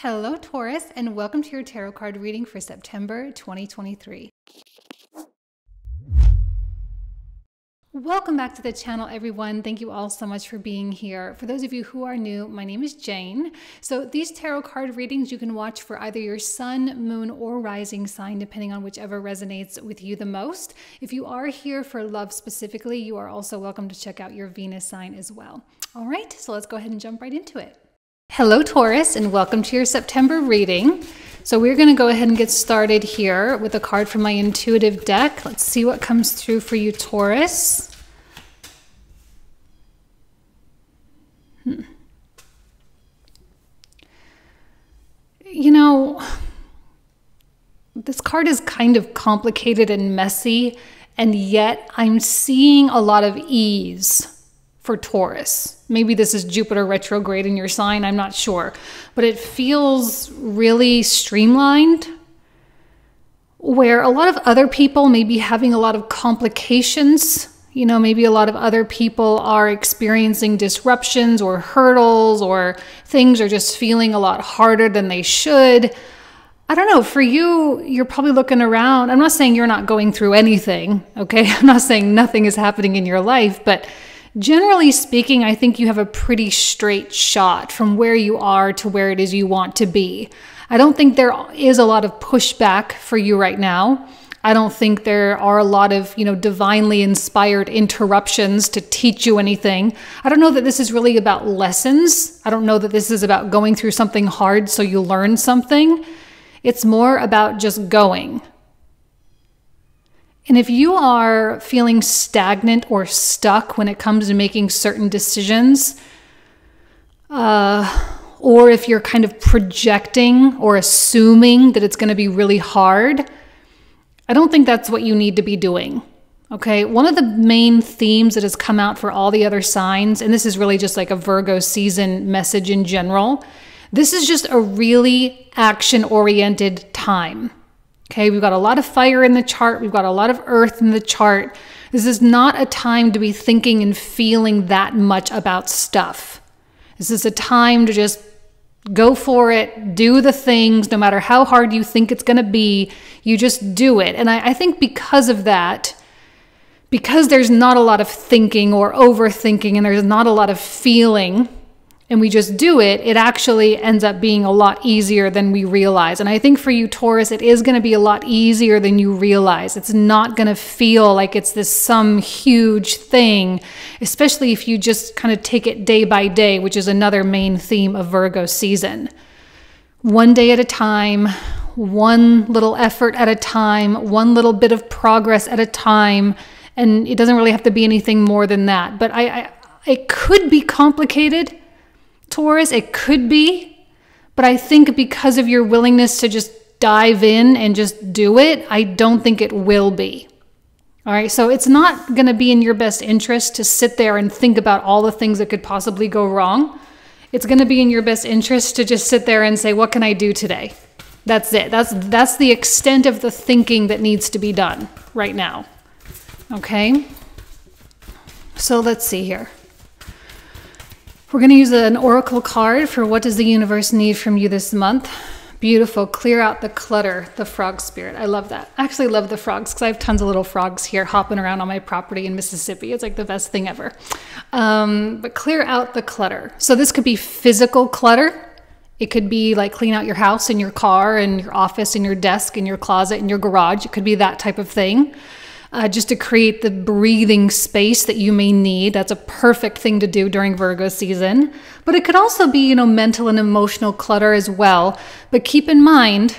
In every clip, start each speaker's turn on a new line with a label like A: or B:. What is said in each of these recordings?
A: Hello, Taurus, and welcome to your tarot card reading for September 2023. Welcome back to the channel, everyone. Thank you all so much for being here. For those of you who are new, my name is Jane. So these tarot card readings you can watch for either your sun, moon, or rising sign, depending on whichever resonates with you the most. If you are here for love specifically, you are also welcome to check out your Venus sign as well. All right, so let's go ahead and jump right into it. Hello, Taurus, and welcome to your September reading. So we're going to go ahead and get started here with a card from my intuitive deck. Let's see what comes through for you, Taurus. You know, this card is kind of complicated and messy, and yet I'm seeing a lot of ease for Taurus. Maybe this is Jupiter retrograde in your sign, I'm not sure. But it feels really streamlined, where a lot of other people may be having a lot of complications. You know, maybe a lot of other people are experiencing disruptions or hurdles, or things are just feeling a lot harder than they should. I don't know, for you, you're probably looking around. I'm not saying you're not going through anything, okay? I'm not saying nothing is happening in your life, but generally speaking, I think you have a pretty straight shot from where you are to where it is you want to be. I don't think there is a lot of pushback for you right now. I don't think there are a lot of, divinely inspired interruptions to teach you anything. I don't know that this is really about lessons. I don't know that this is about going through something hard so you learn something. It's more about just going. And if you are feeling stagnant or stuck when it comes to making certain decisions, or if you're kind of projecting or assuming that it's going to be really hard, I don't think that's what you need to be doing. Okay, one of the main themes that has come out for all the other signs, and this is really just like a Virgo season message in general, this is just a really action-oriented time. Okay, we've got a lot of fire in the chart. We've got a lot of earth in the chart. This is not a time to be thinking and feeling that much about stuff. This is a time to just go for it, do the things, no matter how hard you think it's going to be, you just do it. And I think because of that, because there's not a lot of thinking or overthinking and there's not a lot of feeling, and we just do it, it actually ends up being a lot easier than we realize. And I think for you, Taurus, it is going to be a lot easier than you realize. It's not going to feel like it's some huge thing, especially if you just kind of take it day by day, which is another main theme of Virgo season. One day at a time, one little effort at a time, one little bit of progress at a time. And it doesn't really have to be anything more than that. But it could be complicated, Taurus, it could be, but I think because of your willingness to just dive in and just do it, I don't think it will be. All right, so it's not going to be in your best interest to sit there and think about all the things that could possibly go wrong. It's going to be in your best interest to just sit there and say, what can I do today? That's it. That's the extent of the thinking that needs to be done right now. Okay, so let's see here. We're going to use an oracle card for what does the universe need from you this month. Beautiful. Clear out the clutter, the frog spirit. I love that. I actually love the frogs because I have tons of little frogs here hopping around on my property in Mississippi. It's like the best thing ever. But clear out the clutter. So this could be physical clutter. It could be like clean out your house and your car and your office and your desk and your closet and your garage. It could be that type of thing. Just to create the breathing space that you may need. That's a perfect thing to do during Virgo season. But it could also be, mental and emotional clutter as well. But keep in mind,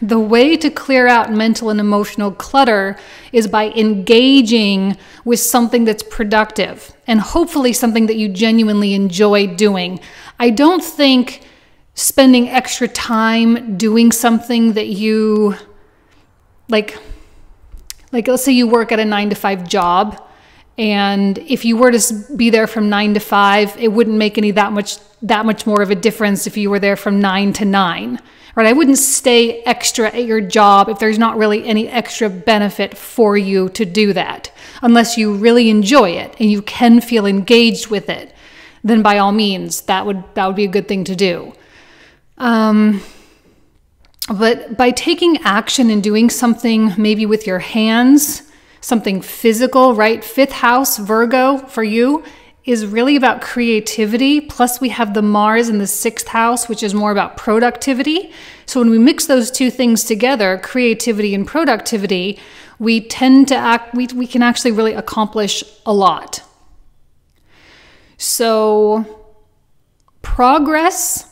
A: the way to clear out mental and emotional clutter is by engaging with something that's productive and hopefully something that you genuinely enjoy doing. I don't think spending extra time doing something that you like let's say you work at a 9-to-5 job, and if you were to be there from 9 to 5, it wouldn't make that much more of a difference if you were there from 9 to 9, right? I wouldn't stay extra at your job if there's not really any extra benefit for you to do that, unless you really enjoy it and you can feel engaged with it. Then by all means, that would be a good thing to do. But by taking action and doing something maybe with your hands, something physical, right? 5th house, Virgo, for you is really about creativity. Plus we have the Mars in the 6th house, which is more about productivity. So when we mix those two things together, creativity and productivity, we tend to act, we can actually really accomplish a lot. So progress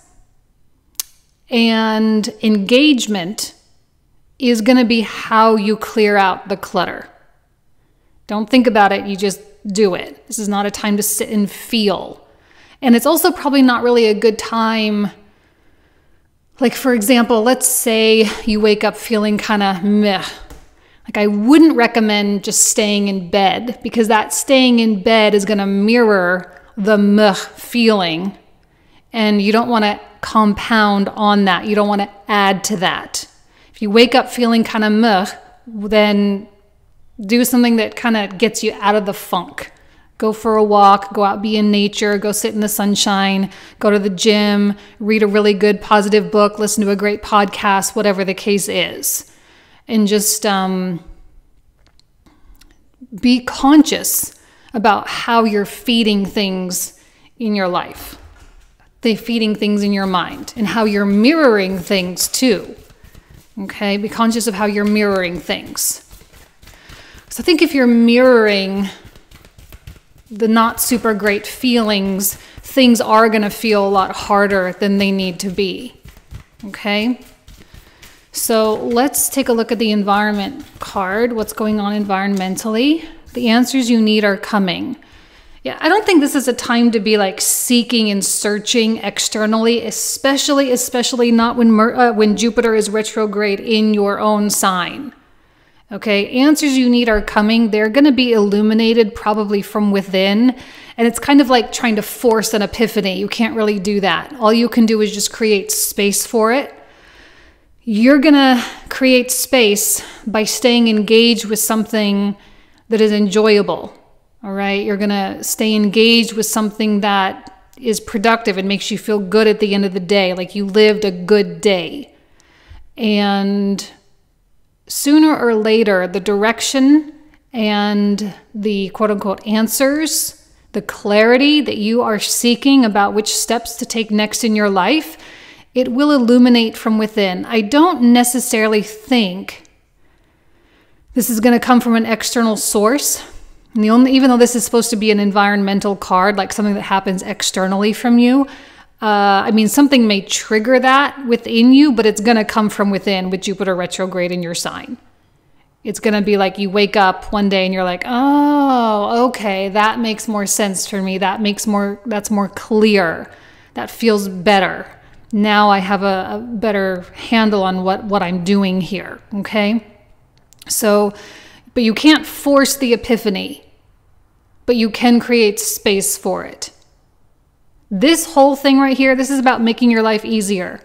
A: and engagement is going to be how you clear out the clutter. Don't think about it, you just do it. This is not a time to sit and feel. And it's also probably not really a good time. Like, for example, let's say you wake up feeling kind of meh. Like, I wouldn't recommend just staying in bed, because that staying in bed is going to mirror the meh feeling. And you don't want to compound on that. You don't want to add to that. If you wake up feeling kind of meh, then do something that kind of gets you out of the funk. Go for a walk, go out, be in nature, go sit in the sunshine, go to the gym, read a really good positive book, listen to a great podcast, whatever the case is. And just be conscious about how you're feeding things in your life. Feeding things in your mind, and how you're mirroring things too. Okay, be conscious of how you're mirroring things. So I think if you're mirroring the not super great feelings, things are going to feel a lot harder than they need to be. Okay, so let's take a look at the environment card. What's going on environmentally? The answers you need are coming. Yeah, I don't think this is a time to be like seeking and searching externally, especially not when Jupiter is retrograde in your own sign. Okay, answers you need are coming. They're going to be illuminated probably from within. And it's kind of like trying to force an epiphany. You can't really do that. All you can do is just create space for it. You're going to create space by staying engaged with something that is enjoyable. All right, you're going to stay engaged with something that is productive and makes you feel good at the end of the day, like you lived a good day. And sooner or later, the direction and the quote-unquote answers, the clarity that you are seeking about which steps to take next in your life, it will illuminate from within. I don't necessarily think this is going to come from an external source. And even though this is supposed to be an environmental card, like something that happens externally from you, I mean, something may trigger that within you, but it's going to come from within with Jupiter retrograde in your sign. It's going to be like you wake up one day and you're like, oh, okay, that makes more sense for me. That's more clear. That feels better. Now I have a better handle on what I'm doing here, okay? So, but you can't force the epiphany, but you can create space for it. This whole thing right here, this is about making your life easier.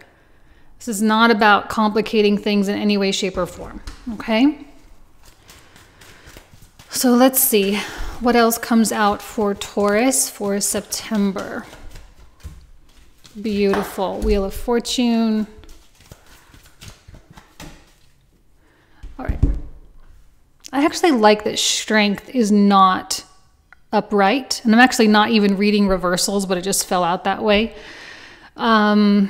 A: This is not about complicating things in any way, shape, or form, okay? So let's see what else comes out for Taurus for September. Beautiful. Wheel of Fortune. All right. I actually like that strength is not upright. And I'm actually not even reading reversals, but it just fell out that way. I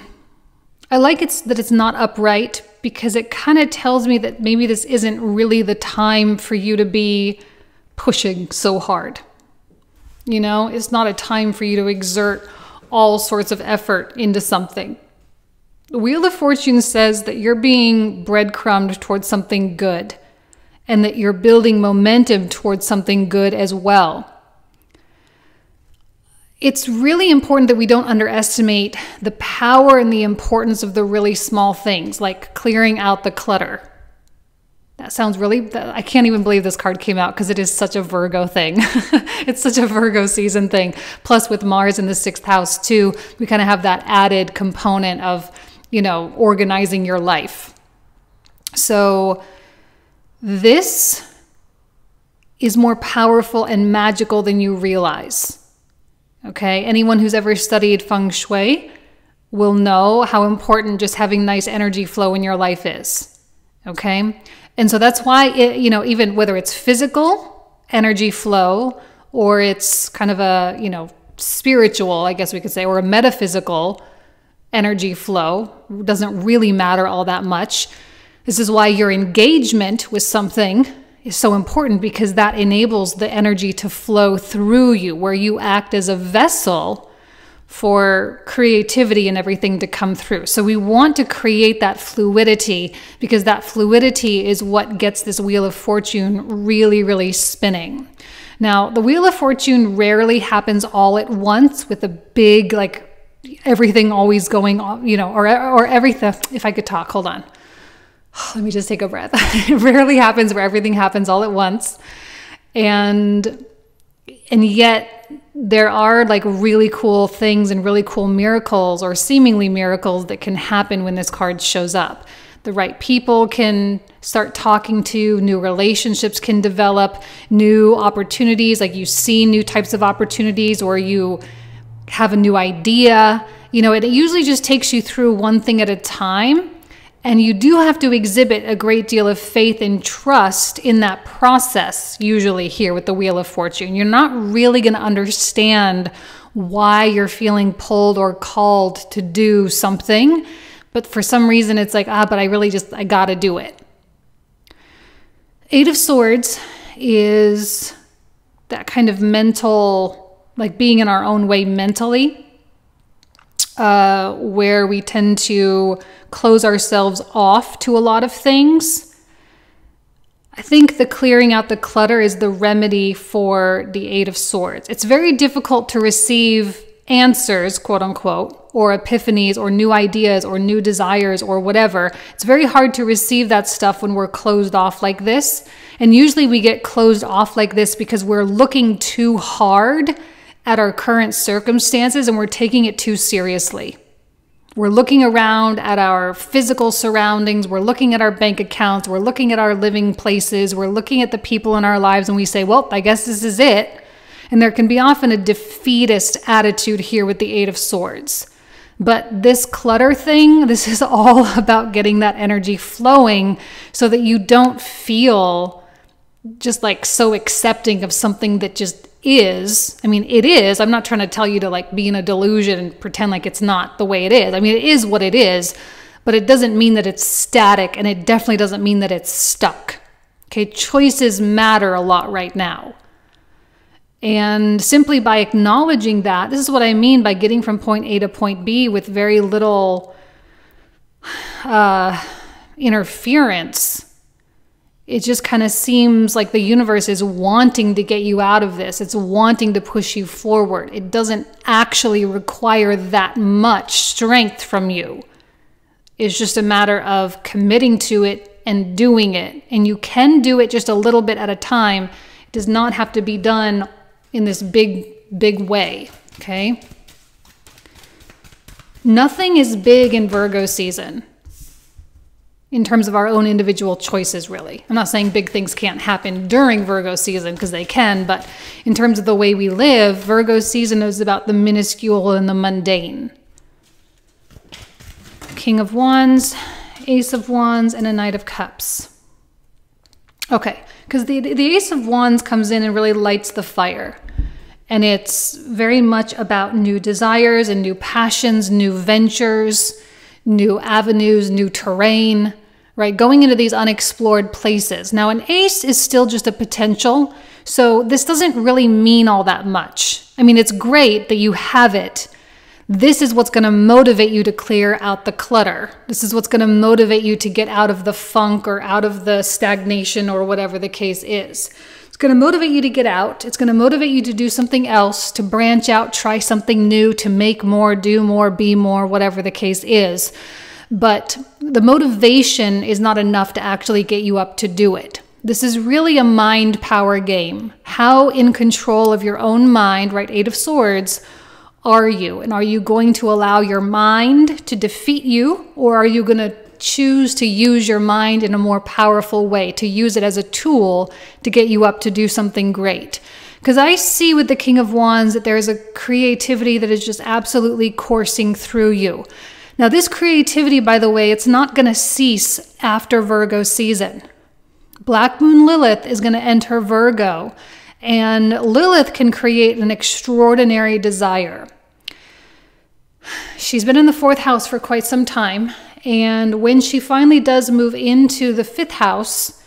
A: like that it's not upright because it kind of tells me that maybe this isn't really the time for you to be pushing so hard. You know, it's not a time for you to exert all sorts of effort into something. The Wheel of Fortune says that you're being breadcrumbed towards something good and that you're building momentum towards something good as well. It's really important that we don't underestimate the power and the importance of the really small things, like clearing out the clutter. That sounds really, I can't even believe this card came out because it is such a Virgo thing. It's such a Virgo season thing. Plus with Mars in the 6th house too, we kind of have that added component of, you know, organizing your life. So this is more powerful and magical than you realize. Okay, anyone who's ever studied feng shui will know how important just having nice energy flow in your life is. Okay? And so that's why, even whether it's physical energy flow or it's kind of a, spiritual, I guess we could say, or a metaphysical energy flow, doesn't really matter all that much. This is why your engagement with something is so important, because that enables the energy to flow through you, where you act as a vessel for creativity and everything to come through. So we want to create that fluidity, because that fluidity is what gets this Wheel of Fortune really, really spinning. Now, the Wheel of Fortune rarely happens all at once with a big, like, everything always going on, or everything. If I could talk, hold on. Let me just take a breath. It rarely happens where everything happens all at once. And yet there are like really cool things and really cool miracles, or seemingly miracles, that can happen when this card shows up. The right people can start talking to, new relationships can develop, new opportunities, like you see new types of opportunities, or you have a new idea. It usually just takes you through one thing at a time. And you do have to exhibit a great deal of faith and trust in that process, usually here with the Wheel of Fortune. You're not really going to understand why you're feeling pulled or called to do something. But for some reason, it's like, but I got to do it. Eight of Swords is that kind of mental, like being in our own way mentally, where we tend to close ourselves off to a lot of things. I think the clearing out the clutter is the remedy for the Eight of Swords. It's very difficult to receive answers, quote unquote, or epiphanies, or new ideas, or new desires, or whatever. It's very hard to receive that stuff when we're closed off like this. And usually we get closed off like this because we're looking too hard at our current circumstances and we're taking it too seriously. We're looking around at our physical surroundings, we're looking at our bank accounts, we're looking at our living places, we're looking at the people in our lives, and we say, well, I guess this is it. And there can be often a defeatist attitude here with the Eight of Swords. But this clutter thing, this is all about getting that energy flowing so that you don't feel just like so accepting of something that just is. I mean, it is. I'm not trying to tell you to like be in a delusion and pretend like it's not the way it is. I mean, it is what it is, but it doesn't mean that it's static, and it definitely doesn't mean that it's stuck. Okay, choices matter a lot right now. And simply by acknowledging that, this is what I mean by getting from point A to point B with very little interference. It just kind of seems like the universe is wanting to get you out of this. It's wanting to push you forward. It doesn't actually require that much strength from you. It's just a matter of committing to it and doing it. And you can do it just a little bit at a time. It does not have to be done in this big way, okay? Nothing is big in Virgo season in terms of our own individual choices, really. I'm not saying big things can't happen during Virgo season, because they can, but in terms of the way we live, Virgo season is about the minuscule and the mundane. King of Wands, Ace of Wands, and a Knight of Cups. Okay, because the Ace of Wands comes in and really lights the fire. And it's very much about new desires and new passions, new ventures, new avenues, new terrain, right? Going into these unexplored places. Now, an ace is still just a potential, so this doesn't really mean all that much. I mean, it's great that you have it. This is what's going to motivate you to clear out the clutter. This is what's going to motivate you to get out of the funk or out of the stagnation or whatever the case is. It's going to motivate you to get out. It's going to motivate you to do something else, to branch out, try something new, to make more, do more, be more, whatever the case is. But the motivation is not enough to actually get you up to do it. This is really a mind power game. How in control of your own mind, right? Eight of Swords, are you? And are you going to allow your mind to defeat you, or are you going to choose to use your mind in a more powerful way, to use it as a tool to get you up to do something great? Because I see with the King of Wands that there's a creativity that is just absolutely coursing through you. Now, this creativity, by the way, it's not going to cease after Virgo season. Black Moon Lilith is going to enter Virgo, and Lilith can create an extraordinary desire. She's been in the 4th house for quite some time, and when she finally does move into the 5th house,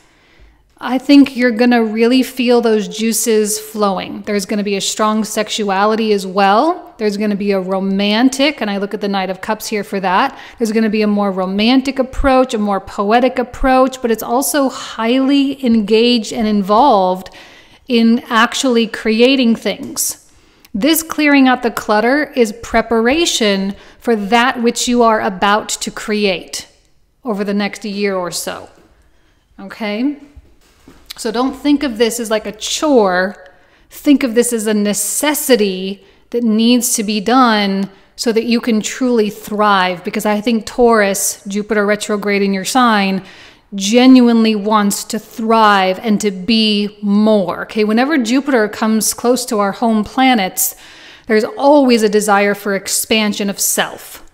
A: I think you're going to really feel those juices flowing. There's going to be a strong sexuality as well. There's going to be a romantic, and I look at the Knight of Cups here for that. There's going to be a more romantic approach, a more poetic approach, but it's also highly engaged and involved in actually creating things. This clearing out the clutter is preparation for that which you are about to create over the next year or so. Okay? So don't think of this as like a chore. Think of this as a necessity that needs to be done so that you can truly thrive. Because I think Taurus, Jupiter retrograde in your sign, genuinely wants to thrive and to be more. Okay, whenever Jupiter comes close to our home planets, there's always a desire for expansion of self,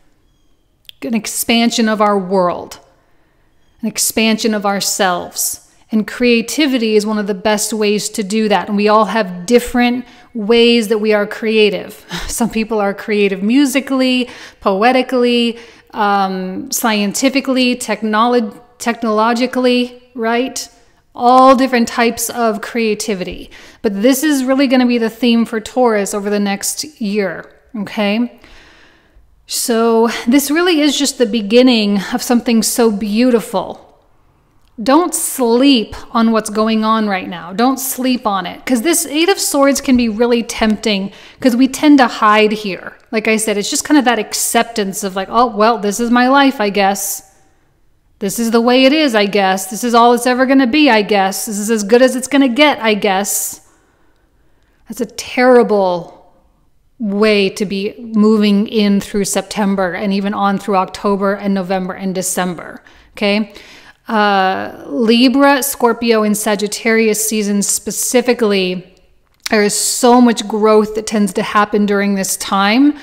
A: an expansion of our world, an expansion of ourselves. And creativity is one of the best ways to do that. And we all have different ways that we are creative. Some people are creative musically, poetically, scientifically, technologically, right? All different types of creativity. But this is really going to be the theme for Taurus over the next year, okay? So this really is just the beginning of something so beautiful. Don't sleep on what's going on right now. Don't sleep on it. Because this 8 of Swords can be really tempting because we tend to hide here. Like I said, it's just kind of that acceptance of like, oh, well, this is my life, I guess. This is the way it is, I guess. This is all it's ever going to be, I guess. This is as good as it's going to get, I guess. That's a terrible way to be moving in through September and even on through October and November and December, okay? Libra, Scorpio, and Sagittarius seasons specifically, there is so much growth that tends to happen during this time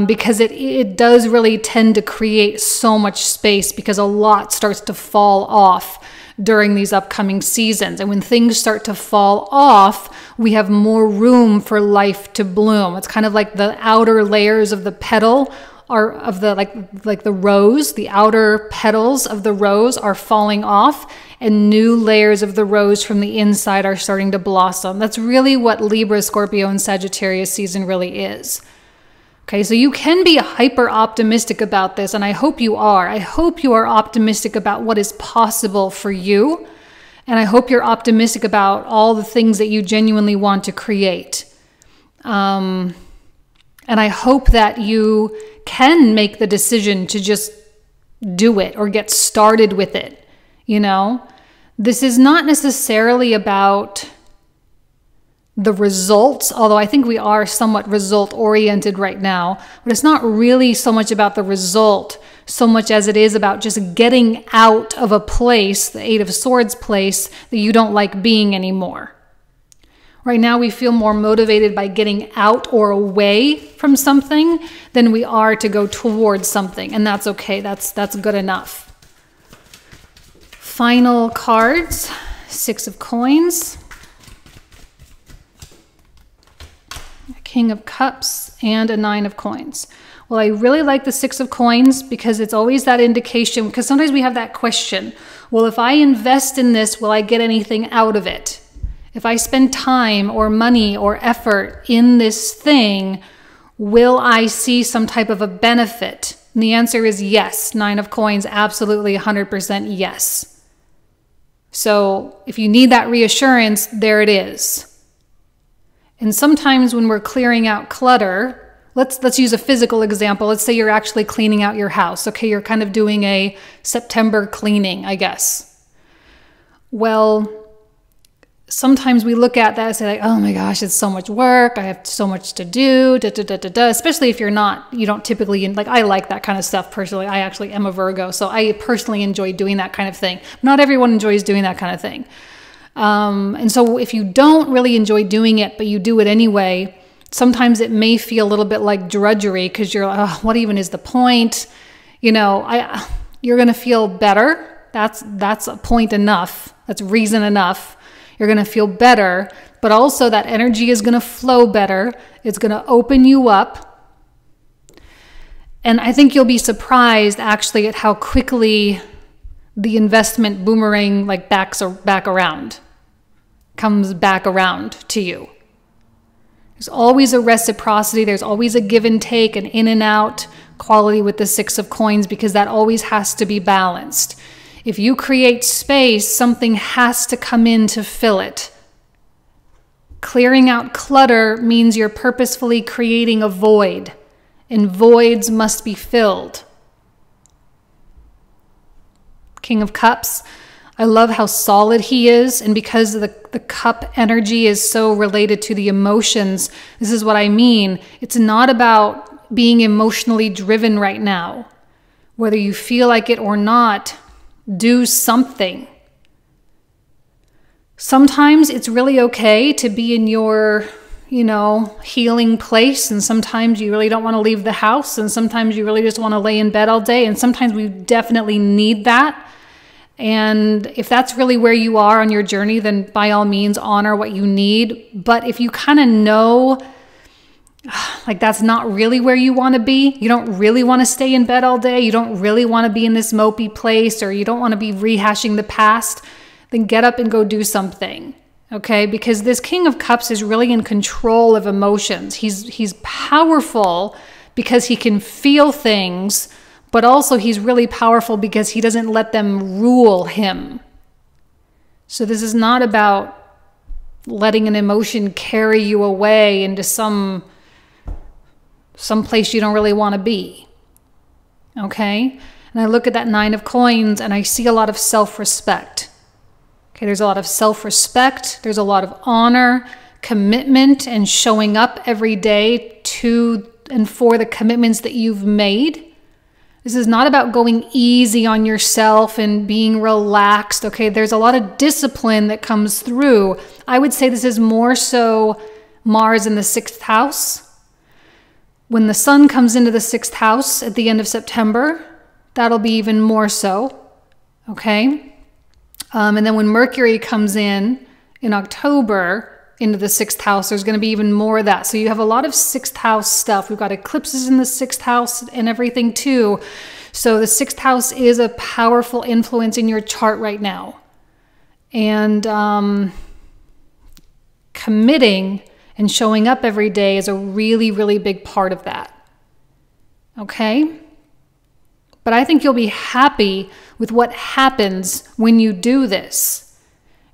A: because it does really tend to create so much space because a lot starts to fall off during these upcoming seasons. And when things start to fall off, we have more room for life to bloom. It's kind of like the outer layers of the petal are of the like the rose, the outer petals of the rose are falling off and new layers of the rose from the inside are starting to blossom. That's really what Libra, Scorpio, and Sagittarius season really is. Okay, so you can be hyper optimistic about this, and I hope you are. I hope you are optimistic about what is possible for you, and I hope you're optimistic about all the things that you genuinely want to create. And I hope that you can make the decision to just do it or get started with it, you know? This is not necessarily about the results, although I think we are somewhat result-oriented right now, but it's not really so much about the result so much as it is about just getting out of a place, the 8 of Swords place, that you don't like being anymore. Right now we feel more motivated by getting out or away from something than we are to go towards something, and that's okay. That's good enough. Final cards, 6 of Coins, a King of Cups, and a 9 of Coins. Well, I really like the 6 of Coins because it's always that indication, because sometimes we have that question, well, if I invest in this, will I get anything out of it? If I spend time or money or effort in this thing, will I see some type of a benefit? And the answer is yes. 9 of Coins, absolutely 100% yes. So if you need that reassurance, there it is. And sometimes when we're clearing out clutter, let's use a physical example. Let's say you're actually cleaning out your house. Okay, you're kind of doing a September cleaning, I guess. Well, sometimes we look at that and say like, oh my gosh, it's so much work. I have so much to do, especially if you don't typically, like I like that kind of stuff personally. I actually am a Virgo, so I personally enjoy doing that kind of thing. Not everyone enjoys doing that kind of thing. And so if you don't really enjoy doing it, but you do it anyway, sometimes it may feel a little bit like drudgery because you're like, oh, what even is the point? You know, you're going to feel better. That's a point enough. That's reason enough. You're going to feel better, but also that energy is going to flow better. It's going to open you up. And I think you'll be surprised actually at how quickly the investment boomerang like comes back around to you. There's always a reciprocity. There's always a give and take, an in and out quality with the Six of Coins, because that always has to be balanced. If you create space, something has to come in to fill it. Clearing out clutter means you're purposefully creating a void, and voids must be filled. King of Cups, I love how solid he is, and because the cup energy is so related to the emotions, this is what I mean. It's not about being emotionally driven right now. Whether you feel like it or not, do something. Sometimes it's really okay to be in your, healing place, and sometimes you really don't want to leave the house, and sometimes you really just want to lay in bed all day, and sometimes we definitely need that. And if that's really where you are on your journey, then by all means honor what you need. But if you kind of know like that's not really where you want to be, you don't really want to stay in bed all day, you don't really want to be in this mopey place, or you don't want to be rehashing the past, then get up and go do something. Okay? Because this King of Cups is really in control of emotions. He's powerful because he can feel things, but also he's really powerful because he doesn't let them rule him. So this is not about letting an emotion carry you away into some place you don't really want to be. Okay? And I look at that Nine of Coins and I see a lot of self-respect. Okay, there's a lot of self-respect, there's a lot of honor, commitment, and showing up every day to and for the commitments that you've made. This is not about going easy on yourself and being relaxed, okay? There's a lot of discipline that comes through. I would say this is more so Mars in the 6th house. When the sun comes into the 6th house at the end of September, that'll be even more so, okay? And then when Mercury comes in October into the 6th house, there's going to be even more of that. So you have a lot of 6th house stuff. We've got eclipses in the 6th house and everything too. So the 6th house is a powerful influence in your chart right now. And committing and showing up every day is a really, really big part of that. Okay? But I think you'll be happy with what happens when you do this.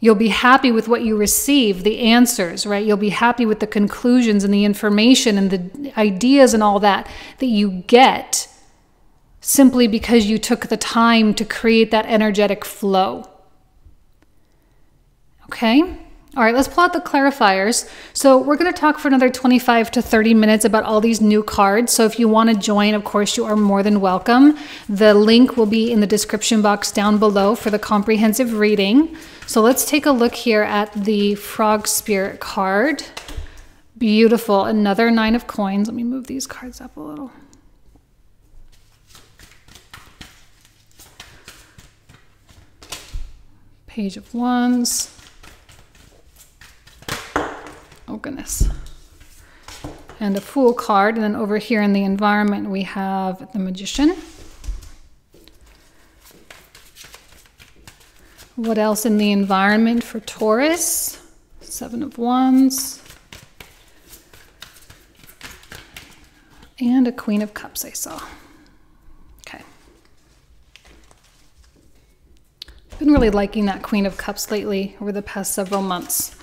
A: You'll be happy with what you receive, the answers, right? You'll be happy with the conclusions and the information and the ideas and all that you get simply because you took the time to create that energetic flow. Okay? All right, let's pull out the clarifiers. So we're going to talk for another 25 to 30 minutes about all these new cards. So if you want to join, of course, you are more than welcome. The link will be in the description box down below for the comprehensive reading. So let's take a look here at the Frog Spirit card. Beautiful. Another Nine of Coins. Let me move these cards up a little. Page of Wands. Oh, goodness. And a Fool card. And then over here in the environment, we have the Magician. What else in the environment for Taurus? Seven of Wands. And a Queen of Cups I saw. Okay. Been really liking that Queen of Cups lately over the past several months.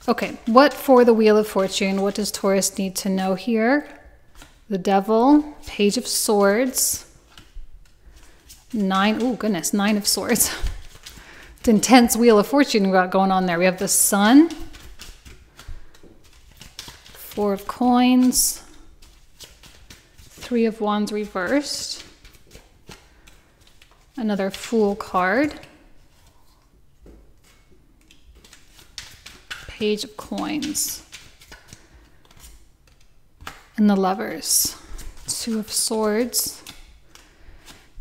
A: Okay, what for the Wheel of Fortune? What does Taurus need to know here? The Devil, Page of Swords, Nine of Swords. It's intense Wheel of Fortune we got going on there. We have the Sun, Four of Coins, Three of Wands reversed, another Fool card, Page of Coins. And the Lovers. Two of Swords.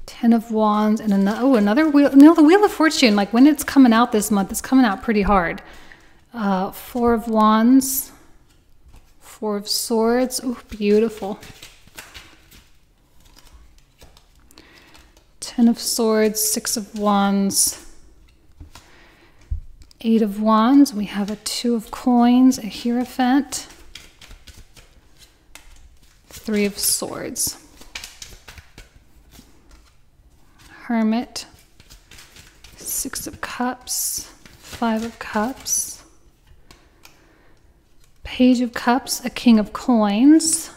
A: 10 of Wands. And another wheel. No, the Wheel of Fortune. Like when it's coming out this month, it's coming out pretty hard. 4 of Wands. 4 of Swords. Oh, beautiful. 10 of Swords. 6 of Wands. 8 of Wands. We have a 2 of Coins. A Hierophant. 3 of Swords. Hermit. 6 of Cups. 5 of Cups. Page of Cups. A King of Coins.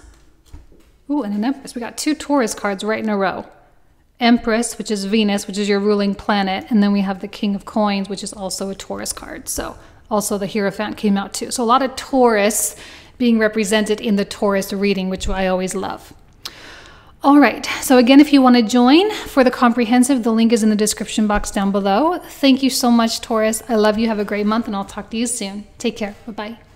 A: Ooh, and an Empress. We got 2 Taurus cards right in a row. Empress, which is Venus, which is your ruling planet. And then we have the King of Coins, which is also a Taurus card. So also the Hierophant came out too. So a lot of Taurus being represented in the Taurus reading, which I always love. All right. So again, if you want to join for the comprehensive, the link is in the description box down below. Thank you so much, Taurus. I love you. Have a great month, and I'll talk to you soon. Take care. Bye-bye.